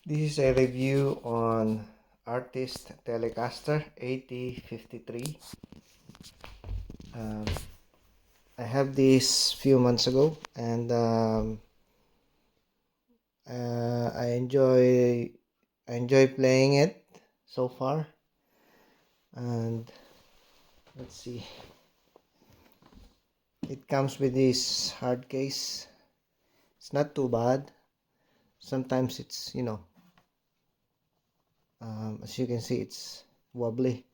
This is a review on Artist Telecaster AT53. Um, I have this few months ago, and I enjoy playing it so far. And let's see, it comes with this hard case. It's not too bad. Sometimes it's as you can see, it's wobbly.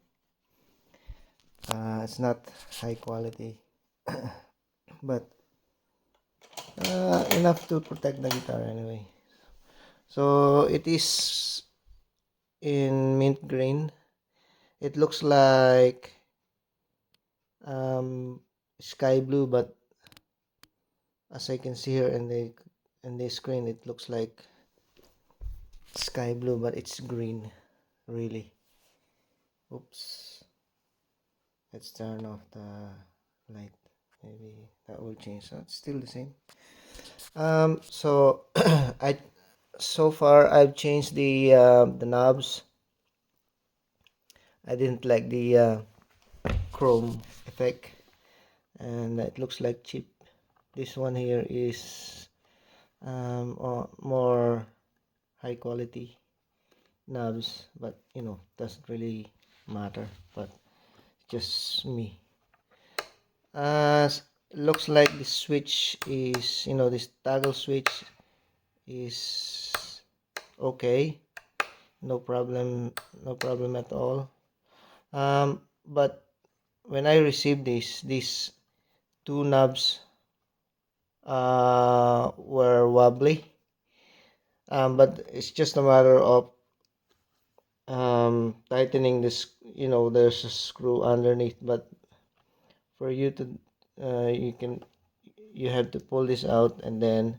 It's not high quality, but enough to protect the guitar anyway. So it is in mint green. It looks like sky blue, but as I can see here in the screen, it looks like sky blue, but it's green, really. Oops. Let's turn off the light. Maybe that will change. So it's still the same. So I so far I've changed the knobs. I didn't like the chrome effect, and it looks like cheap. This one here is more high quality knobs, but doesn't really matter, but just me. Looks like the switch is, this toggle switch is okay, no problem, no problem at all. But when I received these two knobs were wobbly, but it's just a matter of tightening this. There's a screw underneath, but for you to you have to pull this out and then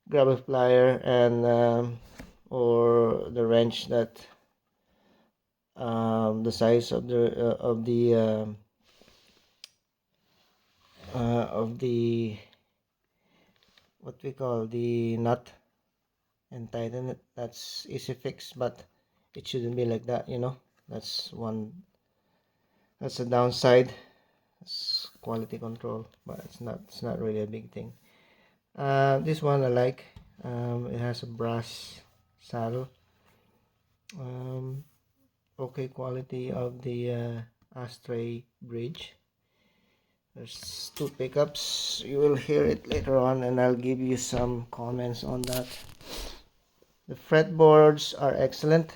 grab a plier and or the wrench that the size of the what we call the nut, and tighten it. That's easy fix, but it shouldn't be like that. That's a downside. It's quality control, but it's not really a big thing. This one I like. It has a brass saddle. Okay quality of the ashtray bridge. There's two pickups. You will hear it later on, and I'll give you some comments on that. The fretboards are excellent.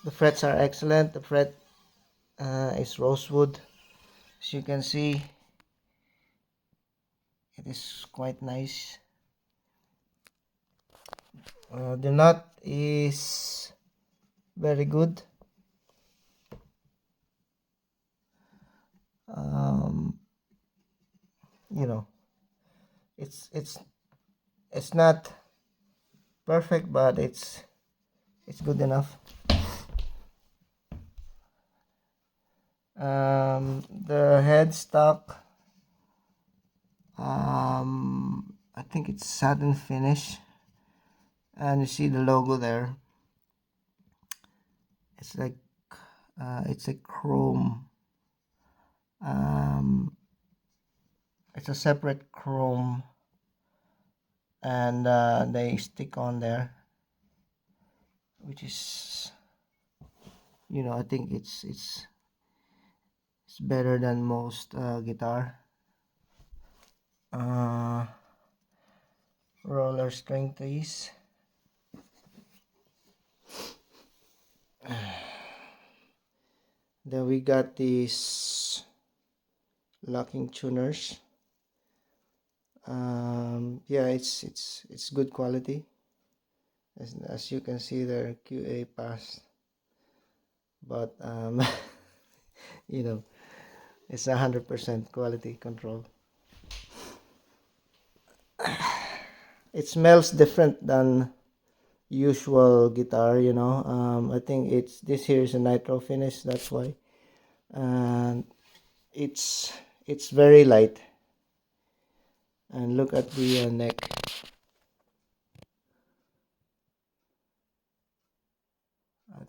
The frets are excellent. The fret is rosewood. As you can see, it is quite nice. The nut is very good. Um, you know, it's not perfect, but it's good enough. The headstock, I think it's satin finish, and you see the logo there. It's like it's a chrome. It's a separate chrome, and they stick on there, which is, I think it's better than most guitar. Roller string trees. Then we got these locking tuners. Yeah, it's good quality. As you can see, they're QA passed, but it's 100% quality control. It smells different than usual guitar. I think this here is a nitro finish, that's why. And it's very light. And look at the neck.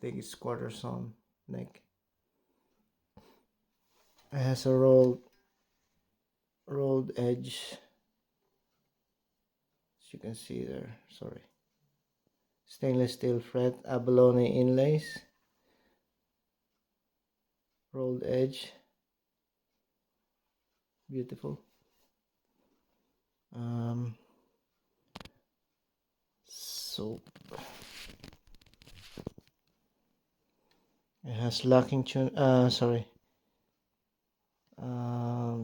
think it's quarter sawn neck. It has a rolled edge, as you can see there. Sorry. Stainless steel fret, abalone inlays, rolled edge, beautiful. So it has locking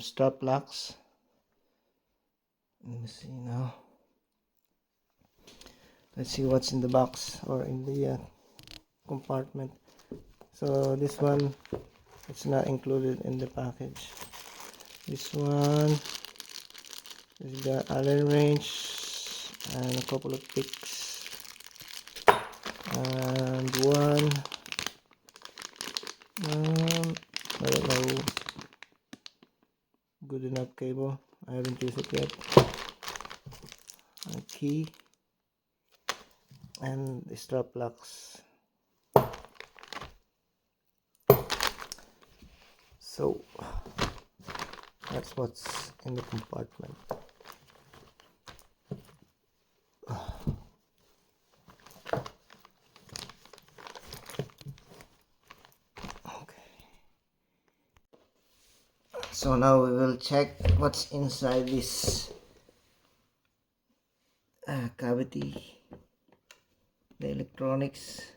strap locks. Let me see now. Let's see what's in the box or in the compartment. So this one, it's not included in the package. This one is got Allen wrench and a couple of picks and one I don't know, good enough cable. I haven't used it yet. A key and the strap locks. So that's what's in the compartment. Okay. So now we will check what's inside this cavity, the electronics.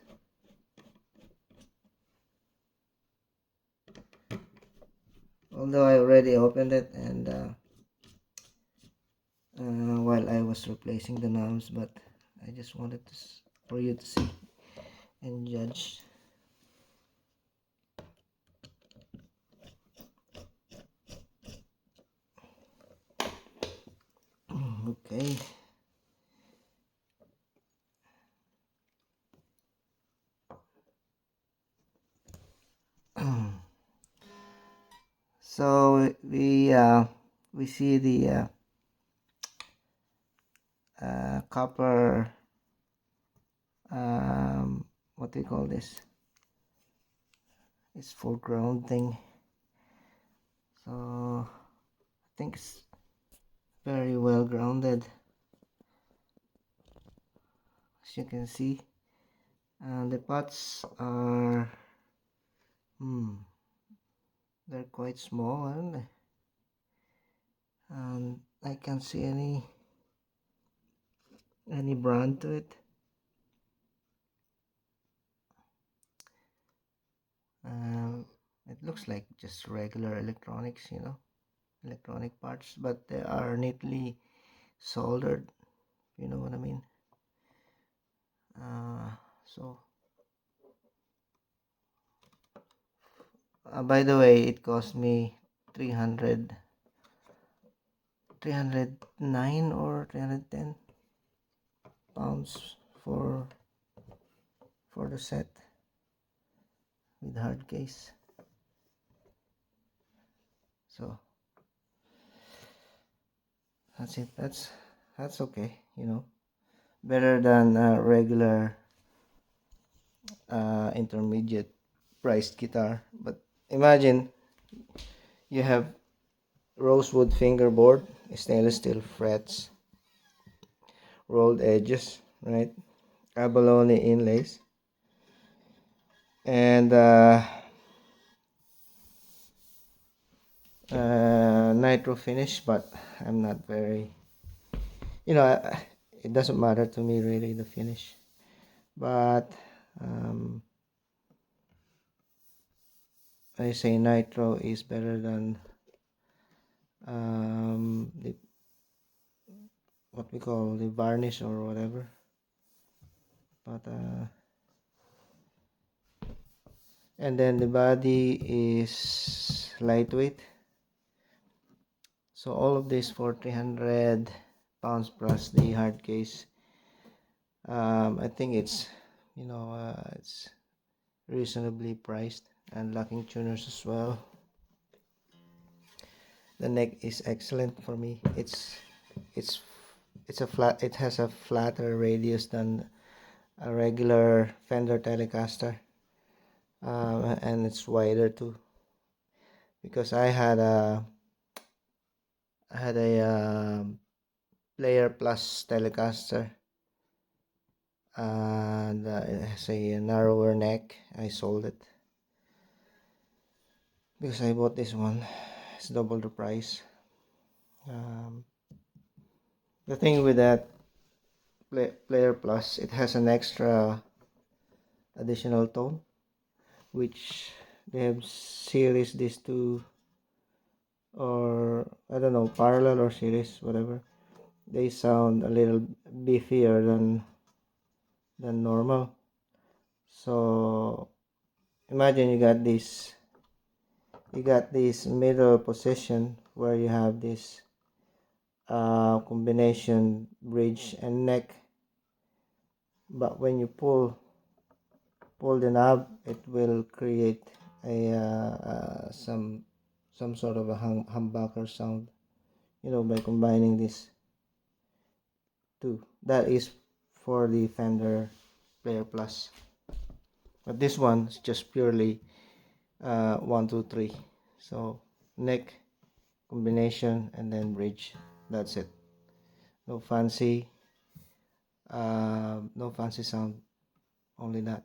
Although I already opened it and while I was replacing the knobs, but I just wanted to for you to see and judge. Okay. So we see the copper, what do you call this? It's for grounding. So I think it's very well grounded, as you can see. And the pots are they're quite small, aren't they? And I can't see any brand to it. It looks like just regular electronics, electronic parts, but they are neatly soldered, you know what I mean. So by the way, it cost me 309 or 310 pounds for the set with hard case. So that's it. That's okay, better than a regular intermediate priced guitar. But imagine you have rosewood fingerboard, stainless steel frets, rolled edges, right? Abalone inlays, and nitro finish, but I'm not very, it doesn't matter to me really, the finish, but I say nitro is better than what we call the varnish or whatever. But and then the body is lightweight, so all of this for 300 pounds plus the hard case. I think it's it's reasonably priced, and locking tuners as well. The neck is excellent for me. It's a flat, it has a flatter radius than a regular Fender Telecaster. and it's wider too, because I had a Player Plus Telecaster, and it has a narrower neck. I sold it because I bought this one. It's double the price. Um, the thing with that Player Plus, it has an extra additional tone, which they have series these two, or I don't know, parallel or series, whatever. They sound a little beefier than normal. So imagine you got this middle position where you have this combination bridge and neck, but when you pull the knob, it will create a some sort of a humbucker sound, by combining these two. That is for the Fender Player Plus, but this one is just purely 1 2 3. So neck, combination, and then bridge. That's it. No fancy sound, only that.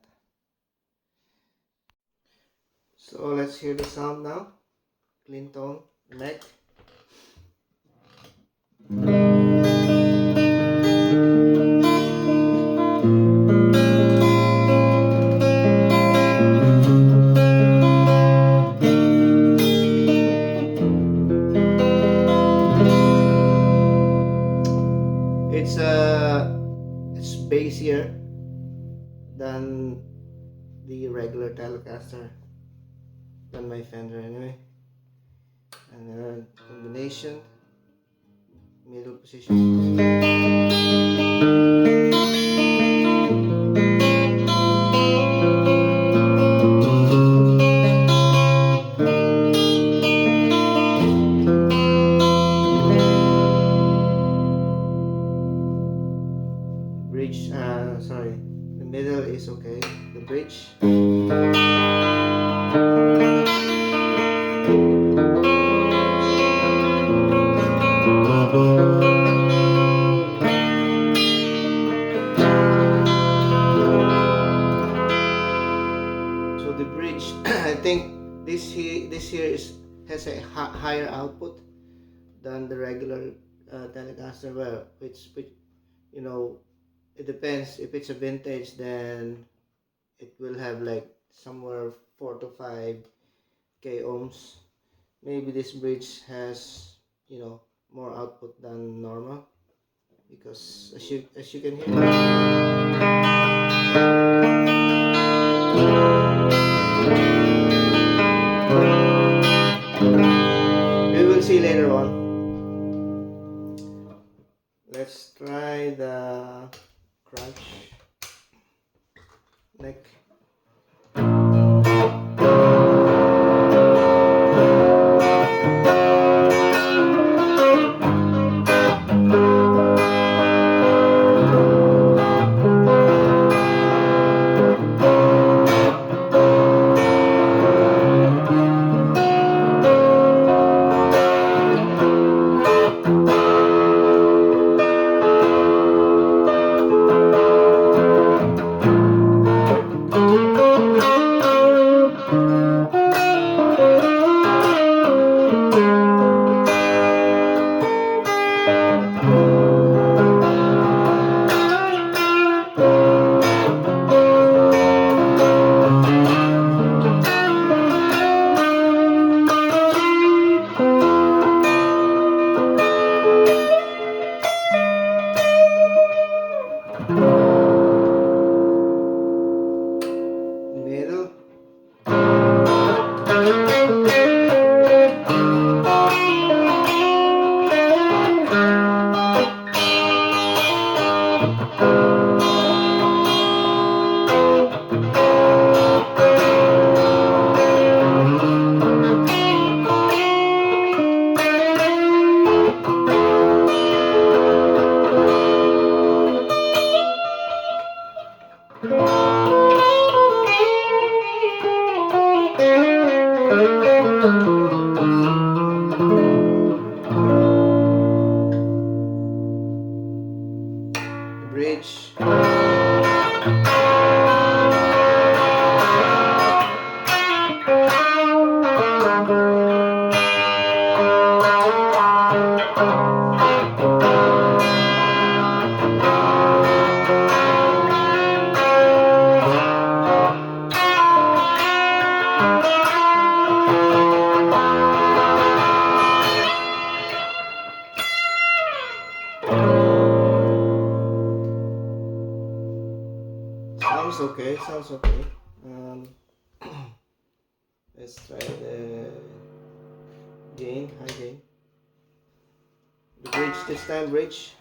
So let's hear the sound now. Clean tone, neck. It's bassier than the regular Telecaster, than my Fender anyway. And then combination, middle position. Bridge, sorry, the middle is okay. The bridge. So the bridge, I think this here has a higher output than the regular Telecaster. Well, which you know, it depends. If it's a vintage, then it will have like somewhere 4 to 5 k ohms. Maybe this bridge has, more output than normal, because as you can hear, we will see later on. Let's try the crunch neck. Middle. bridge. Sounds okay, sounds okay. Um, let's try the gain, high gain. The bridge, this time bridge.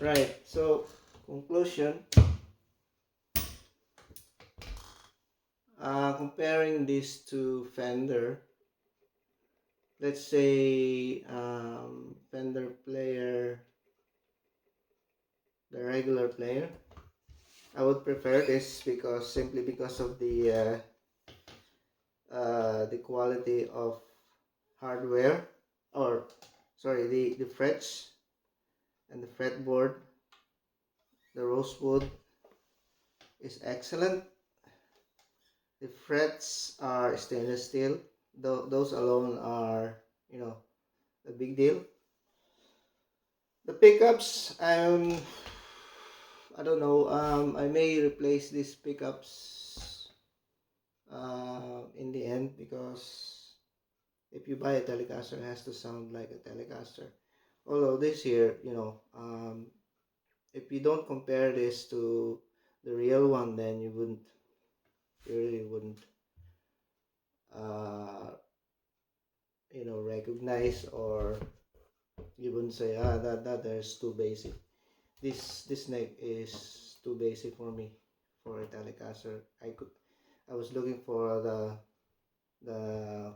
Right, so conclusion, comparing these two Fender, let's say Fender player, the regular player, I would prefer this because simply because of the quality of hardware, or sorry, the frets and the fretboard. The rosewood is excellent. The frets are stainless steel. Those alone are, you know, a big deal. The pickups, I don't know. I may replace these pickups in the end, because if you buy a Telecaster, it has to sound like a Telecaster. Although this here, if you don't compare this to the real one, then you really wouldn't, uh, recognize, or you wouldn't say, that there's too basic. This neck is too basic for me for a Telecaster. I was looking for the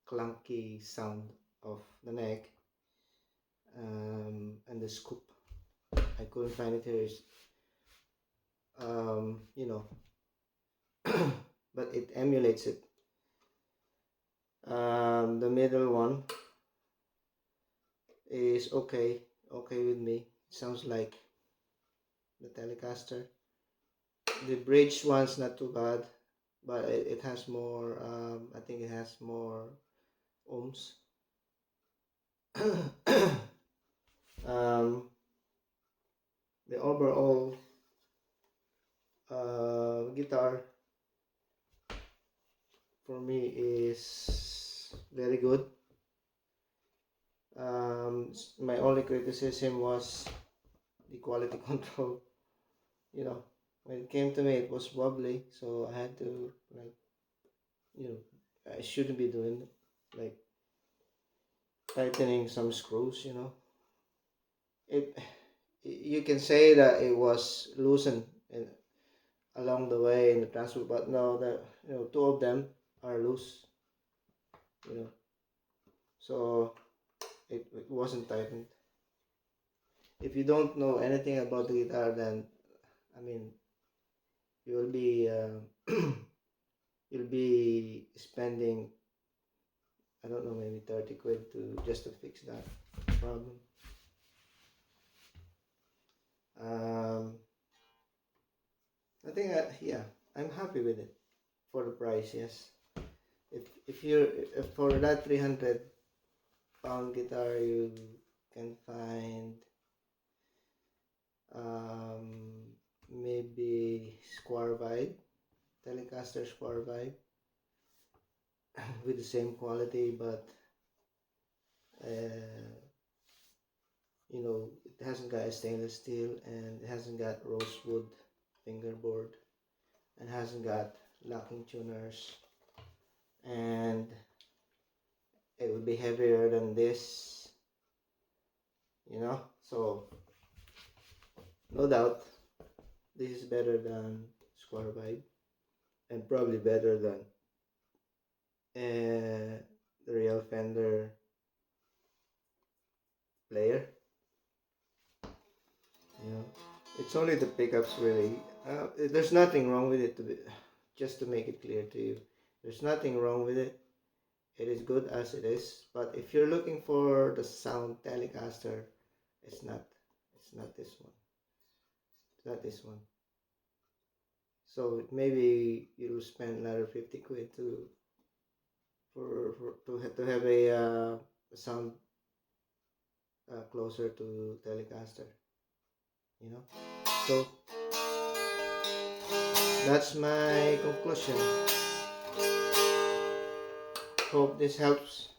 clunky sound of the neck, and the scoop. I couldn't find it here. Um, you know, but it emulates it. The middle one is okay with me. It sounds like the Telecaster. The bridge one's not too bad, but it has more, I think it has more ohms. The overall guitar for me is very good. My only criticism was the quality control. When it came to me, it was wobbly, so I had to, like, I shouldn't be doing, like, tightening some screws. It You can say that it was loosened along the way in the transfer, but no, two of them are loose. So it wasn't tightened. If you don't know anything about the guitar, then I mean, you will be you'll be spending, I don't know, maybe 30 quid to fix that problem. I think yeah, I'm happy with it for the price. Yes, if for that 300 pound guitar you can find maybe Square Vibe, Telecaster Square Vibe, with the same quality, but uh, you know, it hasn't got a stainless steel, and it hasn't got rosewood fingerboard, and hasn't got locking tuners, and it would be heavier than this, you know. So no doubt this is better than Square Vibe, and probably better than the real Fender player. You know, it's only the pickups really. There's nothing wrong with it, just to make it clear to you. There's nothing wrong with it. It is good as it is. But if you're looking for the sound Telecaster, it's not. It's not this one. It's not this one. So maybe you'll spend another 50 quid to have a sound closer to Telecaster. You know. So that's my conclusion. Hope this helps.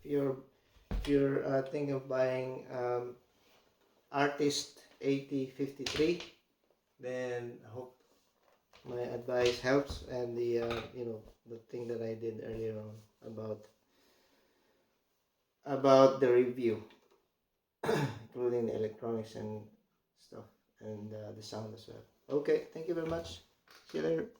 If you're thinking of buying Artist AT53, then I hope my advice helps, and the the thing that I did earlier on about the review, including the electronics and stuff, and the sound as well. Okay, thank you very much. See you later.